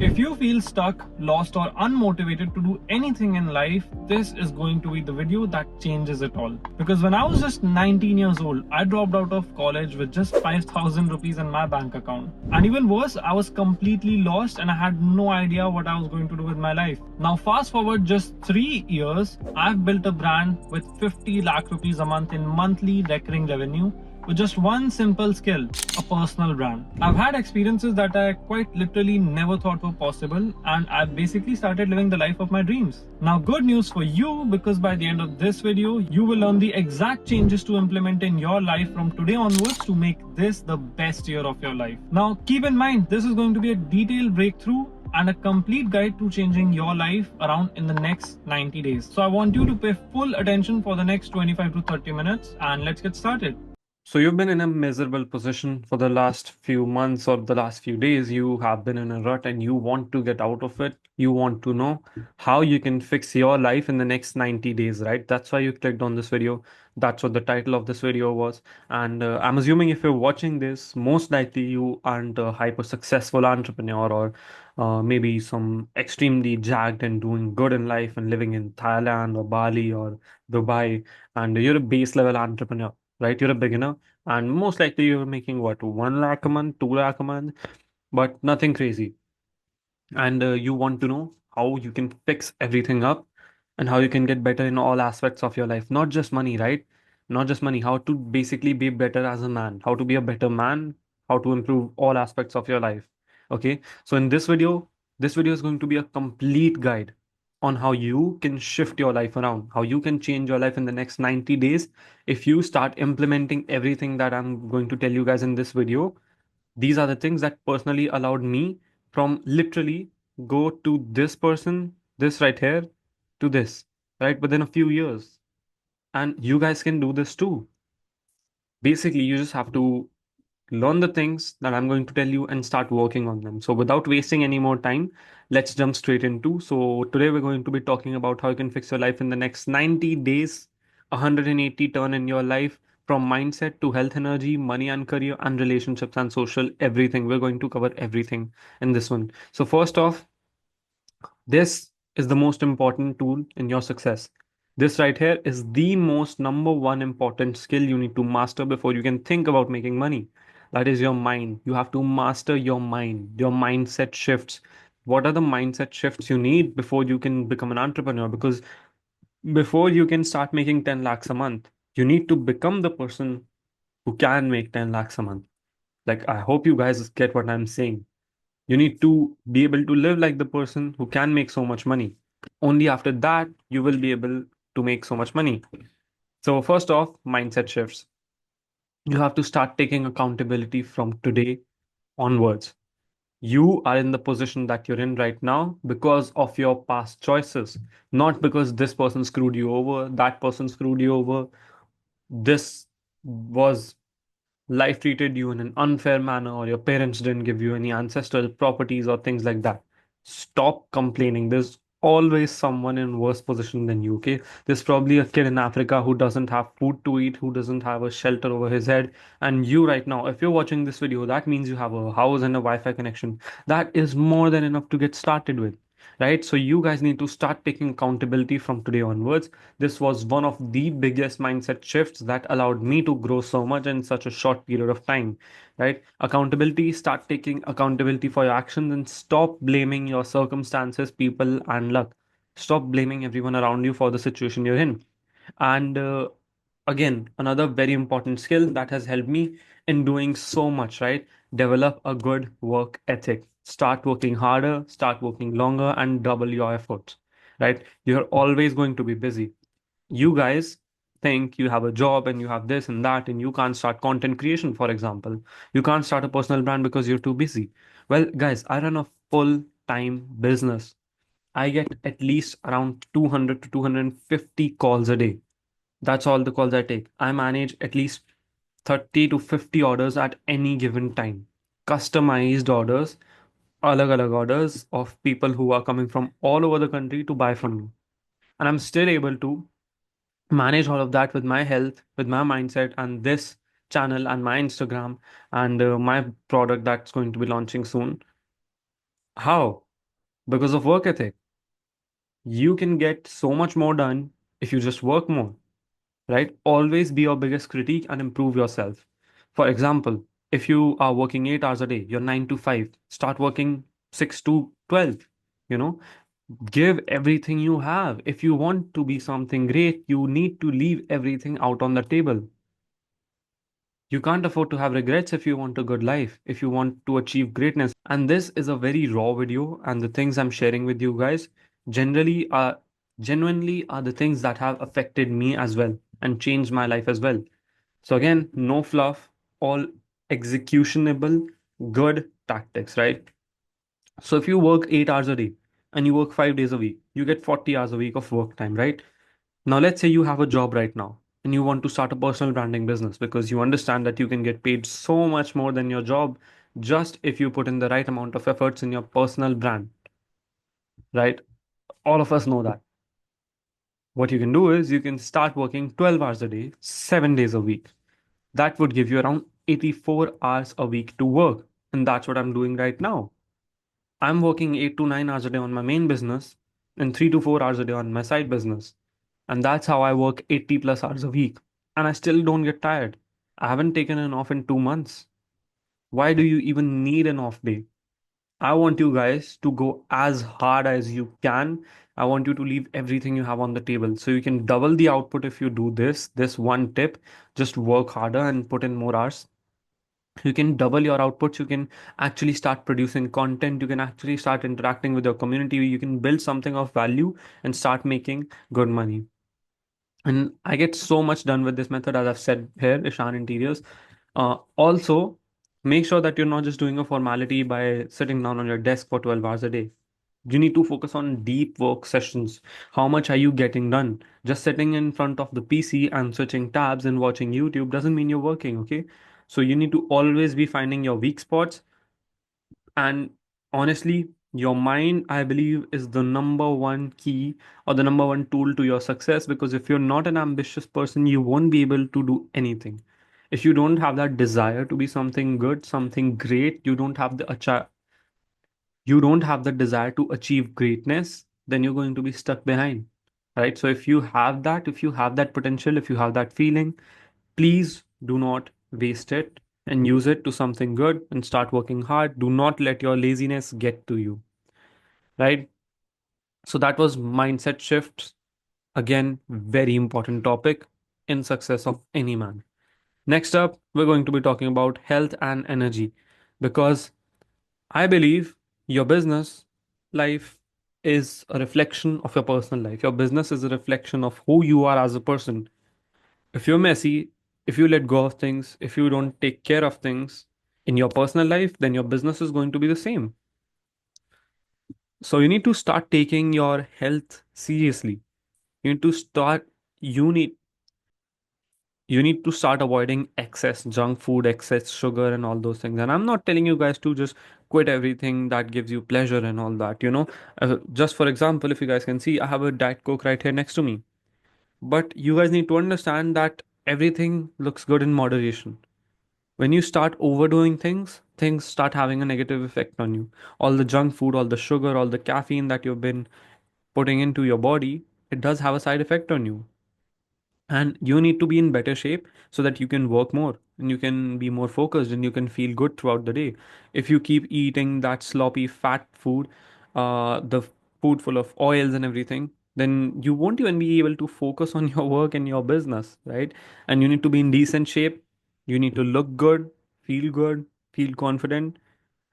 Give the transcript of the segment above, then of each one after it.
If you feel stuck, lost, or unmotivated to do anything in life, this is going to be the video that changes it all. Because when I was just 19 years old, I dropped out of college with just 5,000 rupees in my bank account. And even worse, I was completely lost and I had no idea what I was going to do with my life. Now, fast forward just 3 years, I've built a brand with 50 lakh rupees a month in monthly recurring revenue with just one simple skill, a personal brand. I've had experiences that I quite literally never thought were possible, and I've basically started living the life of my dreams. Now, good news for you, because by the end of this video, you will learn the exact changes to implement in your life from today onwards to make this the best year of your life. Now, keep in mind, this is going to be a detailed breakthrough and a complete guide to changing your life around in the next 90 days. So I want you to pay full attention for the next 25 to 30 minutes, and let's get started. So you've been in a miserable position for the last few months or the last few days. You have been in a rut and you want to get out of it. You want to know how you can fix your life in the next 90 days, right? That's why you clicked on this video. That's what the title of this video was. And I'm assuming if you're watching this, most likely you aren't a hyper successful entrepreneur or maybe some extremely jacked and doing good in life and living in Thailand or Bali or Dubai. And you're a base level entrepreneur, right? You're a beginner, and most likely you're making what, 1 lakh a month, 2 lakh a month, but nothing crazy. And you want to know how you can fix everything up and how you can get better in all aspects of your life, not just money, right? Not just money, how to basically be better as a man, how to be a better man, how to improve all aspects of your life. Okay, so in this video is going to be a complete guide on how you can shift your life around, how you can change your life in the next 90 days if you start implementing everything that I'm going to tell you guys in this video. These are the things that personally allowed me from literally go to this person, this right here, to this, right? Within a few years. And you guys can do this too. Basically, you just have to learn the things that I'm going to tell you and start working on them. So without wasting any more time, let's jump straight into. So today we're going to be talking about how you can fix your life in the next 90 days, 180 turn in your life from mindset to health, energy, money and career and relationships and social everything. We're going to cover everything in this one. So first off, this is the most important tool in your success. This right here is the most number one important skill you need to master before you can think about making money. That is your mind. You have to master your mind, your mindset shifts. What are the mindset shifts you need before you can become an entrepreneur? Because before you can start making 10 lakhs a month, you need to become the person who can make 10 lakhs a month. Like, I hope you guys get what I'm saying. You need to be able to live like the person who can make so much money. Only after that, you will be able to make so much money. So, first off, mindset shifts. You have to start taking accountability from today onwards. You are in the position that you're in right now because of your past choices, not because this person screwed you over, that person screwed you over. This was life treated you in an unfair manner, or your parents didn't give you any ancestral properties or things like that. Stop complaining. There's always someone in worse position than you. Okay, there's probably a kid in Africa who doesn't have food to eat, who doesn't have a shelter over his head, and you right now, if you're watching this video, that means you have a house and a Wi-Fi connection. That is more than enough to get started with, right? So you guys need to start taking accountability from today onwards. This was one of the biggest mindset shifts that allowed me to grow so much in such a short period of time, right? Accountability, start taking accountability for your actions and stop blaming your circumstances, people, and luck. Stop blaming everyone around you for the situation you're in. And again, another very important skill that has helped me in doing so much, right? Develop a good work ethic. Start working harder, start working longer, and double your efforts, right? You're always going to be busy. You guys think you have a job and you have this and that, and you can't start content creation, for example. You can't start a personal brand because you're too busy. Well, guys, I run a full time business. I get at least around 200 to 250 calls a day. That's all the calls I take. I manage at least 30 to 50 orders at any given time. Customized orders, alag orders of people who are coming from all over the country to buy from me. And I'm still able to manage all of that with my health, with my mindset, and this channel and my Instagram and my product that's going to be launching soon. How? because of work ethic. You can get so much more done if you just work more, right? Always be your biggest critique and improve yourself. For example, if you are working 8 hours a day, you're 9 to 5, start working 6 to 12, you know, give everything you have. If you want to be something great, you need to leave everything out on the table. You can't afford to have regrets if you want a good life, if you want to achieve greatness. And this is a very raw video, and the things I'm sharing with you guys generally are genuinely are the things that have affected me as well and changed my life as well. So again, no fluff, all executionable, good tactics, right? So if you work 8 hours a day and you work 5 days a week, you get 40 hours a week of work time, right? Now, let's say you have a job right now and you want to start a personal branding business because you understand that you can get paid so much more than your job just if you put in the right amount of efforts in your personal brand, right? All of us know that. What you can do is you can start working 12 hours a day, 7 days a week. That would give you around 84 hours a week to work. And that's what I'm doing right now. I'm working 8 to 9 hours a day on my main business and 3 to 4 hours a day on my side business. And that's how I work 80 plus hours a week. And I still don't get tired. I haven't taken an off in 2 months. Why do you even need an off day? I want you guys to go as hard as you can. I want you to leave everything you have on the table. So you can double the output if you do this one tip. Just work harder and put in more hours. You can double your outputs. You can actually start producing content. You can actually start interacting with your community. You can build something of value and start making good money. And I get so much done with this method, as I've said here, Ishan Interiors. Also, make sure that you're not just doing a formality by sitting down on your desk for 12 hours a day. You need to focus on deep work sessions. How much are you getting done? Just sitting in front of the PC and switching tabs and watching YouTube doesn't mean you're working, okay? So you need to always be finding your weak spots. And honestly, your mind, I believe, is the number one key or the number one tool to your success, because if you're not an ambitious person, you won't be able to do anything. If you don't have that desire to be something good, something great, you don't have the desire to achieve greatness, then you're going to be stuck behind. Right? So if you have that potential, if you have that feeling, please do not waste it and use it to something good and start working hard. Do not let your laziness get to you, right? So that was mindset shifts. Again, very important topic in success of any man. Next up, we're going to be talking about health and energy, because I believe your business life is a reflection of your personal life. Your business is a reflection of who you are as a person. If you're messy, if you let go of things, if you don't take care of things in your personal life, then your business is going to be the same. So you need to start taking your health seriously. You need to start you need you need to start avoiding excess junk food, excess sugar and all those things. And I'm not telling you guys to just quit everything that gives you pleasure and all that, just for example, if you guys can see, I have a diet coke right here next to me. But you guys need to understand that everything looks good in moderation. When you start overdoing things, things start having a negative effect on you. All the junk food, all the sugar, all the caffeine that you've been putting into your body, it does have a side effect on you. And you need to be in better shape so that you can work more and you can be more focused and you can feel good throughout the day. If you keep eating that sloppy fat food, the food full of oils and everything, then you won't even be able to focus on your work and your business, right? And you need to be in decent shape. You need to look good, feel confident.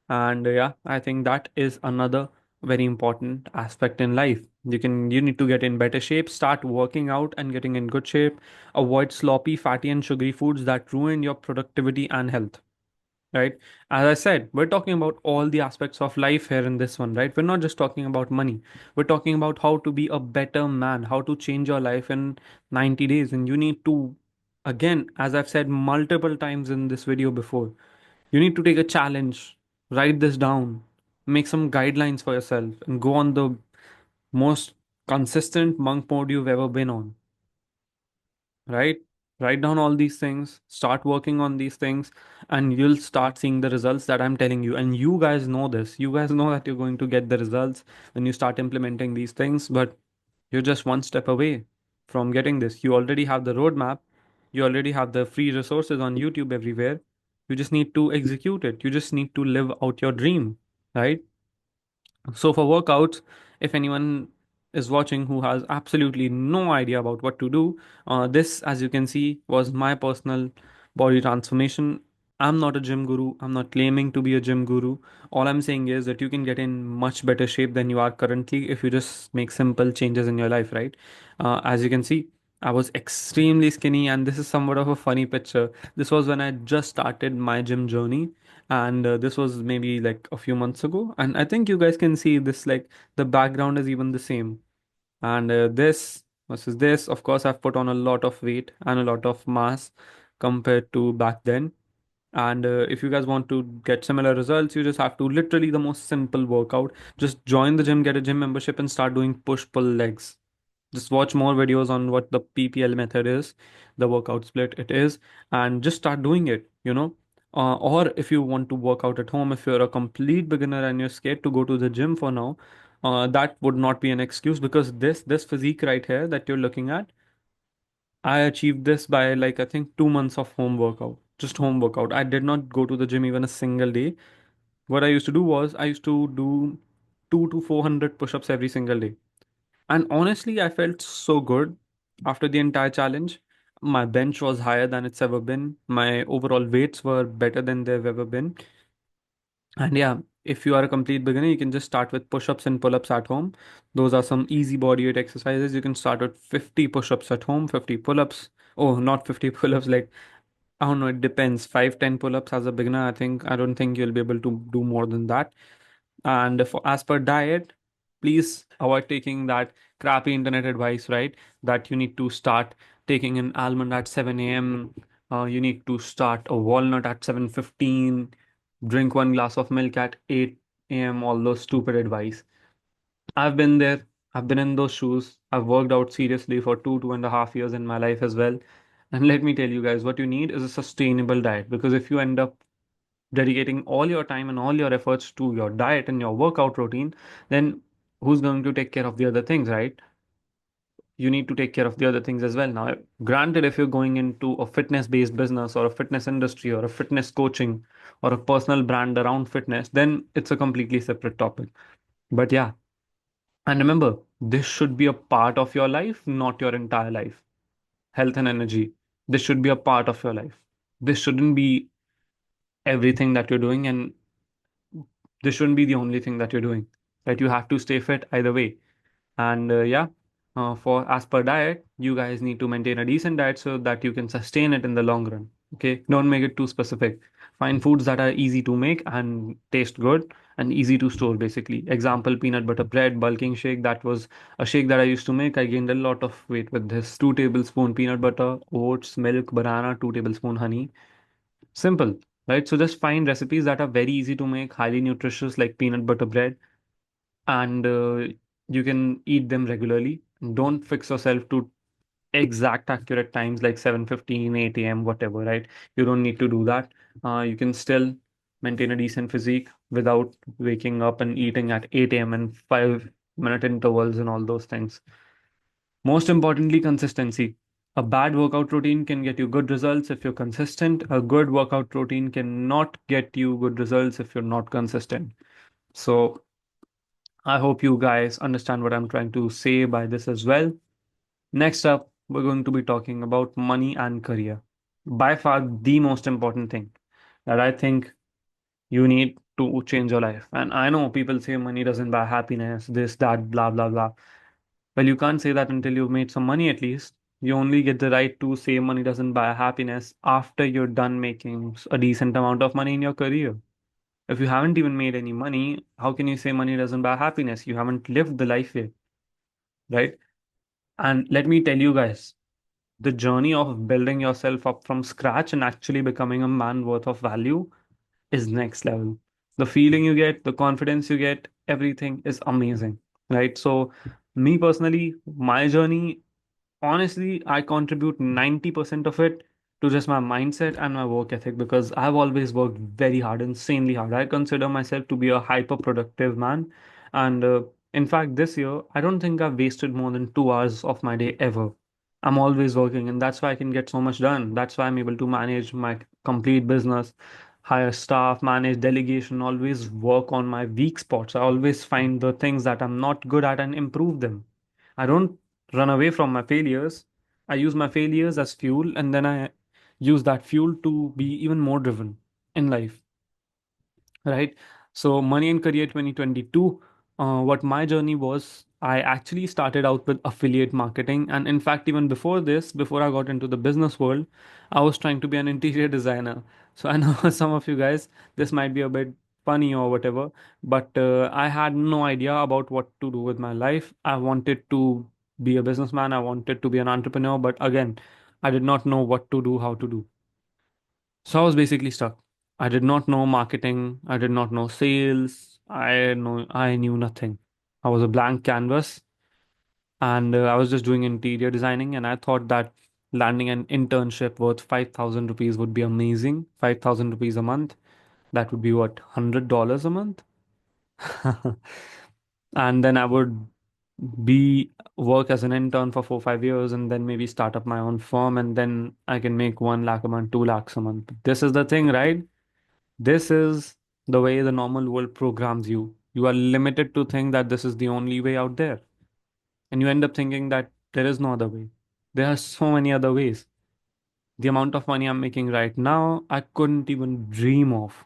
And yeah, I think that is another very important aspect in life. You need to get in better shape, start working out and getting in good shape. Avoid sloppy, fatty and sugary foods that ruin your productivity and health, right? As I said, we're talking about all the aspects of life here in this one, right? We're not just talking about money. We're talking about how to be a better man, how to change your life in 90 days. And you need to, again, as I've said multiple times in this video before, you need to take a challenge, write this down, make some guidelines for yourself, and go on the most consistent monk mode you've ever been on, right? Write down all these things, start working on these things, and you'll start seeing the results that I'm telling you. And you guys know this. You guys know that you're going to get the results when you start implementing these things, but you're just one step away from getting this. You already have the roadmap, you already have the free resources on YouTube everywhere. You just need to execute it. You just need to live out your dream, right? So for workouts, if anyone is watching who has absolutely no idea about what to do, this, as you can see, was my personal body transformation. I'm not a gym guru. I'm not claiming to be a gym guru. All I'm saying is that you can get in much better shape than you are currently if you just make simple changes in your life, right? As you can see, I was extremely skinny, and this is somewhat of a funny picture. This was when I just started my gym journey, and this was maybe like a few months ago. And I think you guys can see this, like the background is even the same. And this versus this, of course, I've put on a lot of weight and a lot of mass compared to back then. And if you guys want to get similar results, you just have to literally the most simple workout. Just join the gym, get a gym membership, and start doing push pull legs. Just watch more videos on what the PPL method is, the workout split it is, and just start doing it, you know. Or if you want to work out at home, if you're a complete beginner and you're scared to go to the gym for now, that would not be an excuse, because this physique right here that you're looking at, I achieved this by like I think 2 months of home workout, just home workout. I did not go to the gym even a single day. What I used to do was I used to do 2 to 400 push-ups every single day. And honestly, I felt so good after the entire challenge. My bench was higher than it's ever been. My overall weights were better than they've ever been. And yeah, if you are a complete beginner, you can just start with push-ups and pull-ups at home. Those are some easy body weight exercises. You can start with 50 push-ups at home, 50 pull-ups. Oh, not 50 pull-ups, like I don't know, it depends. 5, 10 pull-ups as a beginner. I don't think you'll be able to do more than that. And for as per diet, please avoid taking that crappy internet advice, right? That you need to start taking an almond at 7 a.m. You need to start a walnut at 7:15. Drink one glass of milk at 8 a.m. All those stupid advice. I've been there. I've been in those shoes. I've worked out seriously for 2.5 years in my life as well. And let me tell you guys, what you need is a sustainable diet. Because if you end up dedicating all your time and all your efforts to your diet and your workout routine, then who's going to take care of the other things, right? You need to take care of the other things as well. Now, granted, if you're going into a fitness based business or a fitness industry or a fitness coaching or a personal brand around fitness, then it's a completely separate topic. But yeah, and remember, this should be a part of your life, not your entire life. Health and energy. This should be a part of your life. This shouldn't be everything that you're doing, and this shouldn't be the only thing that you're doing. Right? You have to stay fit either way. And yeah, for as per diet, you guys need to maintain a decent diet so that you can sustain it in the long run. Okay, don't make it too specific. Find foods that are easy to make and taste good and easy to store, basically. Example, peanut butter bread, bulking shake. That was a shake that I used to make. I gained a lot of weight with this. 2 tablespoon peanut butter, oats, milk, banana, 2 tablespoon honey. Simple, right? So just find recipes that are very easy to make, highly nutritious, like peanut butter bread, and you can eat them regularly. Don't fix yourself to exact accurate times like 7:15, 8 a.m., whatever, right? You don't need to do that. You can still maintain a decent physique without waking up and eating at 8 a.m. and 5-minute intervals and all those things. Most importantly, consistency. A bad workout routine can get you good results if you're consistent. A good workout routine cannot get you good results if you're not consistent. So I hope you guys understand what I'm trying to say by this as well. Next up, we're going to be talking about money and career. By far, the most important thing that I think you need to change your life. And I know people say money doesn't buy happiness, this, that, blah, blah, blah. Well, you can't say that until you've made some money at least. You only get the right to say money doesn't buy happiness after you're done making a decent amount of money in your career. If you haven't even made any money, how can you say money doesn't buy happiness? You haven't lived the life yet, right? And let me tell you guys, the journey of building yourself up from scratch and actually becoming a man worth of value is next level. The feeling you get, the confidence you get, everything is amazing, right? So, me personally, my journey Honestly, I contribute 90% of it to just my mindset and my work ethic because I've always worked very hard, insanely hard. I consider myself to be a hyper productive man. And in fact, this year, I don't think I've wasted more than 2 hours of my day ever. I'm always working, and that's why I can get so much done. That's why I'm able to manage my complete business, hire staff, manage delegation, always work on my weak spots. I always find the things that I'm not good at and improve them. I don't run away from my failures. I use my failures as fuel, and then I use that fuel to be even more driven in life, right? So, Money and Career 2022, what my journey was, I actually started out with affiliate marketing. And in fact, even before this, before I got into the business world, I was trying to be an interior designer. So, I know some of you guys, this might be a bit funny or whatever, but I had no idea about what to do with my life. I wanted to be a businessman, I wanted to be an entrepreneur, but again, I did not know what to do, how to do. So I was basically stuck. I did not know marketing. I did not know sales. I knew nothing. I was a blank canvas, and I was just doing interior designing. And I thought that landing an internship worth 5,000 rupees would be amazing. 5,000 rupees a month. That would be what, $100 a month? And then I would be work as an intern for 4 5 years and then maybe start up my own firm and then I can make 1 lakh a month, 2 lakhs a month. This is the thing, right? This is the way the normal world programs you. You are limited to think that this is the only way out there. And you end up thinking that there is no other way. There are so many other ways. The amount of money I'm making right now, I couldn't even dream of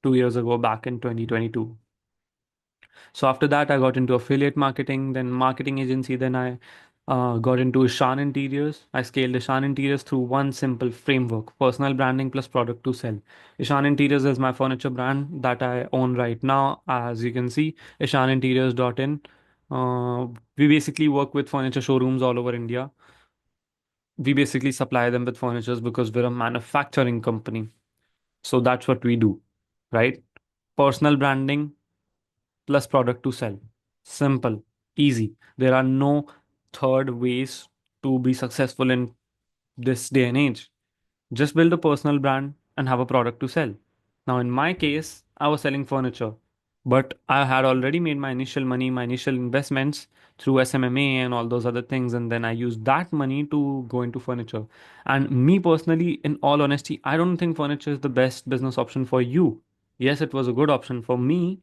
2 years ago back in 2022. So after that, I got into affiliate marketing, then marketing agency. Then I got into Ishan Interiors. I scaled Ishan Interiors through one simple framework: personal branding plus product to sell. Ishan Interiors is my furniture brand that I own right now. As you can see, ishaninteriors.in. We basically work with furniture showrooms all over India. We basically supply them with furnitures because we're a manufacturing company. So that's what we do, right? Personal branding plus product to sell. Simple, easy. There are no third ways to be successful in this day and age. Just build a personal brand and have a product to sell. Now, in my case, I was selling furniture, but I had already made my initial money, my initial investments through SMMA and all those other things. And then I used that money to go into furniture. And me personally, in all honesty, I don't think furniture is the best business option for you. Yes, it was a good option for me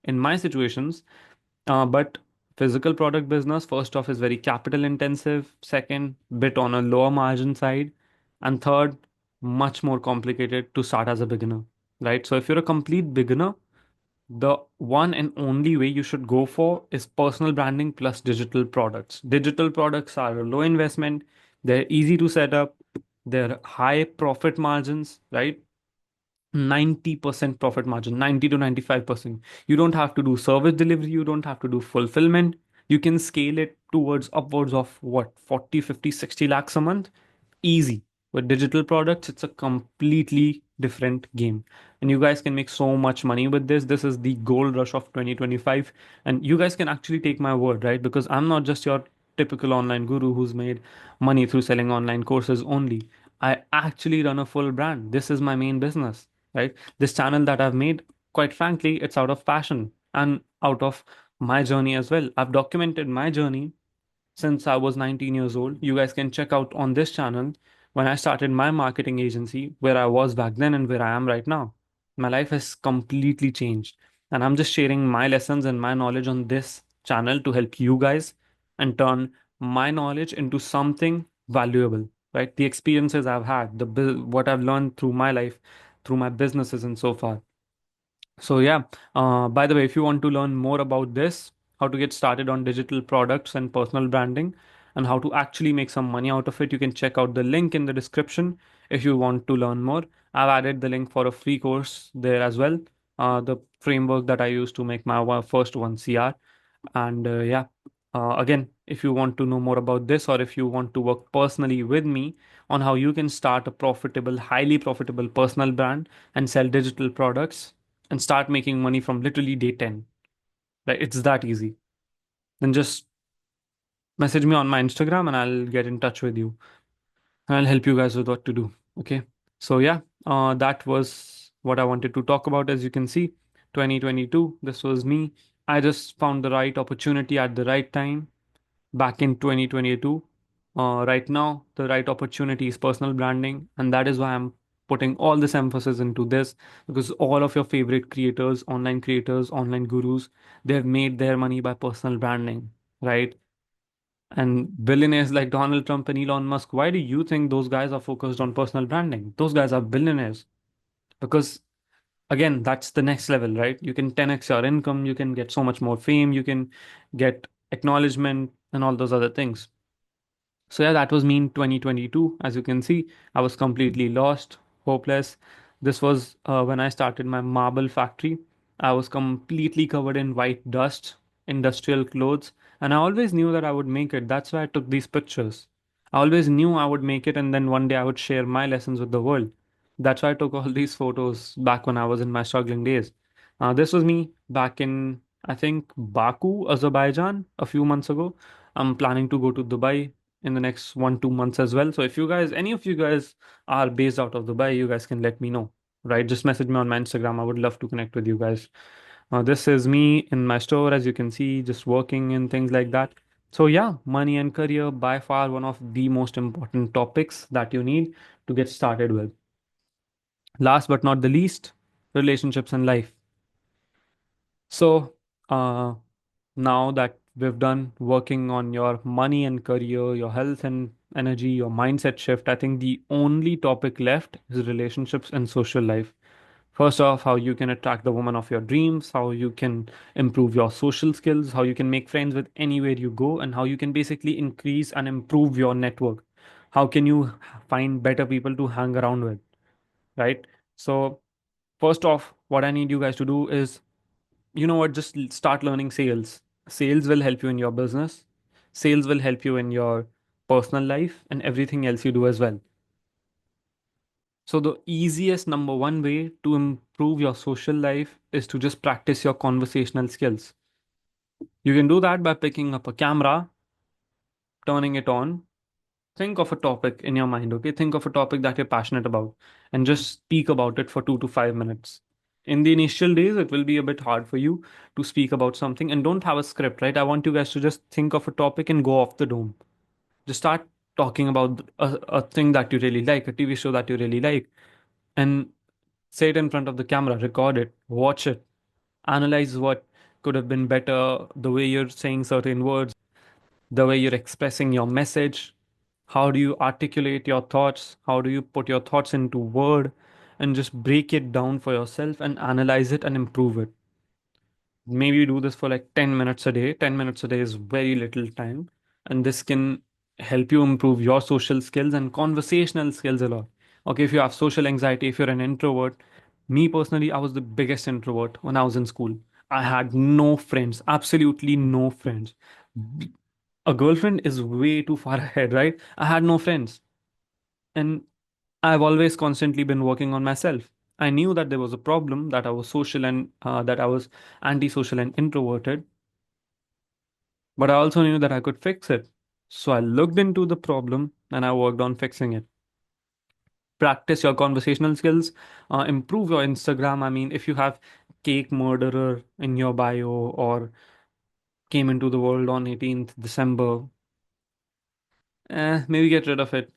in my situations, but physical product business, first off, is very capital intensive. Second, bit on a lower margin side. And third, much more complicated to start as a beginner, right? So if you're a complete beginner, the one and only way you should go for is personal branding plus digital products. Digital products are a low investment, they're easy to set up, they're high profit margins, right? 90% profit margin, 90 to 95%. You don't have to do service delivery, you don't have to do fulfillment. You can scale it towards upwards of what, 40, 50, 60 lakhs a month. Easy. With digital products, it's a completely different game. And you guys can make so much money with this. This is the gold rush of 2025. And you guys can actually take my word, right? Because I'm not just your typical online guru who's made money through selling online courses only. I actually run a full brand. This is my main business, right? This channel that I've made, quite frankly, it's out of passion and out of my journey as well. I've documented my journey since I was 19 years old. You guys can check out on this channel when I started my marketing agency, where I was back then and where I am right now. My life has completely changed. And I'm just sharing my lessons and my knowledge on this channel to help you guys and turn my knowledge into something valuable, right? The experiences I've had, what I've learned through my life, through my businesses and so far. So yeah, by the way, if you want to learn more about this, how to get started on digital products and personal branding, and how to actually make some money out of it, you can check out the link in the description if you want to learn more. I've added the link for a free course there as well. The framework that I used to make my first one CR. And yeah, again, if you want to know more about this or if you want to work personally with me on how you can start a profitable, highly profitable personal brand and sell digital products and start making money from literally day 10, right? It's that easy. Then just message me on my Instagram and I'll get in touch with you and I'll help you guys with what to do. Okay. So yeah, that was what I wanted to talk about. As you can see, 2022, this was me. I just found the right opportunity at the right time back in 2022. Right now, the right opportunity is personal branding, and that is why I'm putting all this emphasis into this, because all of your favorite creators, online gurus, they've made their money by personal branding, right? And billionaires like Donald Trump and Elon Musk, why do you think those guys are focused on personal branding? Those guys are billionaires because, again, that's the next level, right? You can 10x your income, you can get so much more fame, you can get acknowledgement and all those other things. So yeah, that was me in 2022. As you can see, I was completely lost, hopeless. This was when I started my marble factory. I was completely covered in white dust, industrial clothes, and I always knew that I would make it. That's why I took these pictures. I always knew I would make it, and then one day I would share my lessons with the world. That's why I took all these photos back when I was in my struggling days. This was me back in, I think, Baku, Azerbaijan, a few months ago. I'm planning to go to Dubai in the next 1 2 months as well. So if you guys, any of you guys are based out of Dubai, you guys can let me know. Right? Just message me on my Instagram. I would love to connect with you guys. This is me in my store, as you can see, just working and things like that. So yeah, money and career by far one of the most important topics that you need to get started with. Last but not the least, relationships and life. So, uh, now that we've done working on your money and career, your health and energy, your mindset shift, I think the only topic left is relationships and social life. First off, how you can attract the woman of your dreams, how you can improve your social skills, how you can make friends with anywhere you go, and how you can basically increase and improve your network. How can you find better people to hang around with, right? So, first off, what I need you guys to do is, you know what, just start learning sales. Sales will help you in your business, sales will help you in your personal life and everything else you do as well. So the easiest number one way to improve your social life is to just practice your conversational skills. You can do that by picking up a camera, turning it on. Think of a topic in your mind, okay? Think of a topic that you're passionate about and just speak about it for 2 to 5 minutes. In the initial days, it will be a bit hard for you to speak about something and don't have a script, right? I want you guys to just think of a topic and go off the dome. Just start talking about a thing that you really like, a TV show that you really like, and say it in front of the camera, record it, watch it, analyze what could have been better, the way you're saying certain words, the way you're expressing your message. How do you articulate your thoughts? How do you put your thoughts into word and just break it down for yourself and analyze it and improve it? Maybe do this for like 10 minutes a day. 10 minutes a day is very little time. And this can help you improve your social skills and conversational skills a lot. Okay, if you have social anxiety, if you're an introvert, me personally, I was the biggest introvert when I was in school. I had no friends, absolutely no friends. A girlfriend is way too far ahead, right? I had no friends. And I've always constantly been working on myself. I knew that there was a problem, that I was social and that I was antisocial and introverted, but I also knew that I could fix it. So I looked into the problem and I worked on fixing it. Practice your conversational skills, improve your Instagram. I mean, if you have cake murderer in your bio or came into the world on 18th December, maybe get rid of it.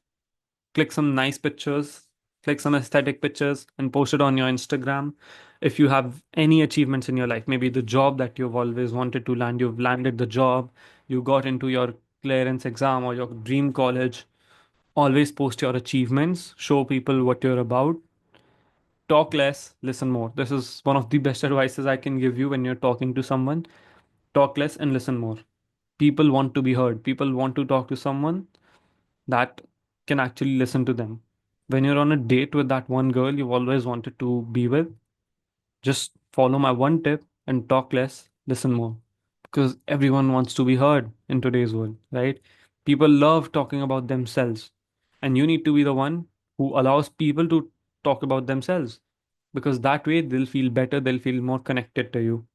Click some nice pictures, click some aesthetic pictures, and post it on your Instagram. If you have any achievements in your life, maybe the job that you've always wanted to land, you've landed the job, you got into your clearance exam or your dream college, always post your achievements, show people what you're about. Talk less, listen more. This is one of the best advices I can give you when you're talking to someone. Talk less and listen more. People want to be heard, people want to talk to someone that can actually listen to them. When you're on a date with that one girl you've always wanted to be with, just follow my one tip and talk less, listen more. Because everyone wants to be heard in today's world, right? People love talking about themselves. And you need to be the one who allows people to talk about themselves. Because that way they'll feel better, they'll feel more connected to you.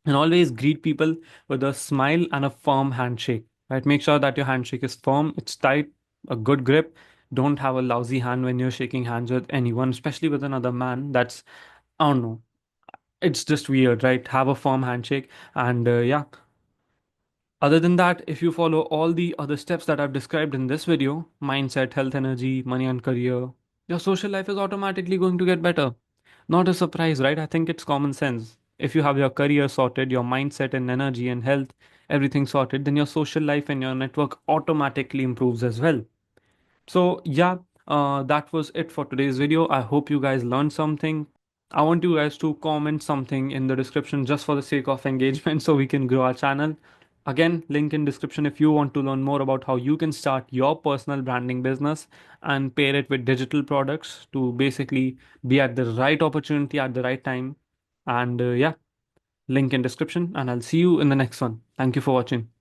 And always greet people with a smile and a firm handshake. right? Make sure that your handshake is firm, it's tight, a good grip. Don't have a lousy hand when you're shaking hands with anyone, especially with another man. That's, I don't know, it's just weird, right? Have a firm handshake. And yeah, other than that, if you follow all the other steps that I've described in this video, mindset, health, energy, money, and career, your social life is automatically going to get better. Not a surprise, right? I think it's common sense. If you have your career sorted, your mindset and energy and health, everything sorted, then your social life and your network automatically improves as well. So yeah, that was it for today's video. I hope you guys learned something. I want you guys to comment something in the description just for the sake of engagement so we can grow our channel. Again, link in description if you want to learn more about how you can start your personal branding business and pair it with digital products to basically be at the right opportunity at the right time. And yeah, link in description, and I'll see you in the next one. Thank you for watching.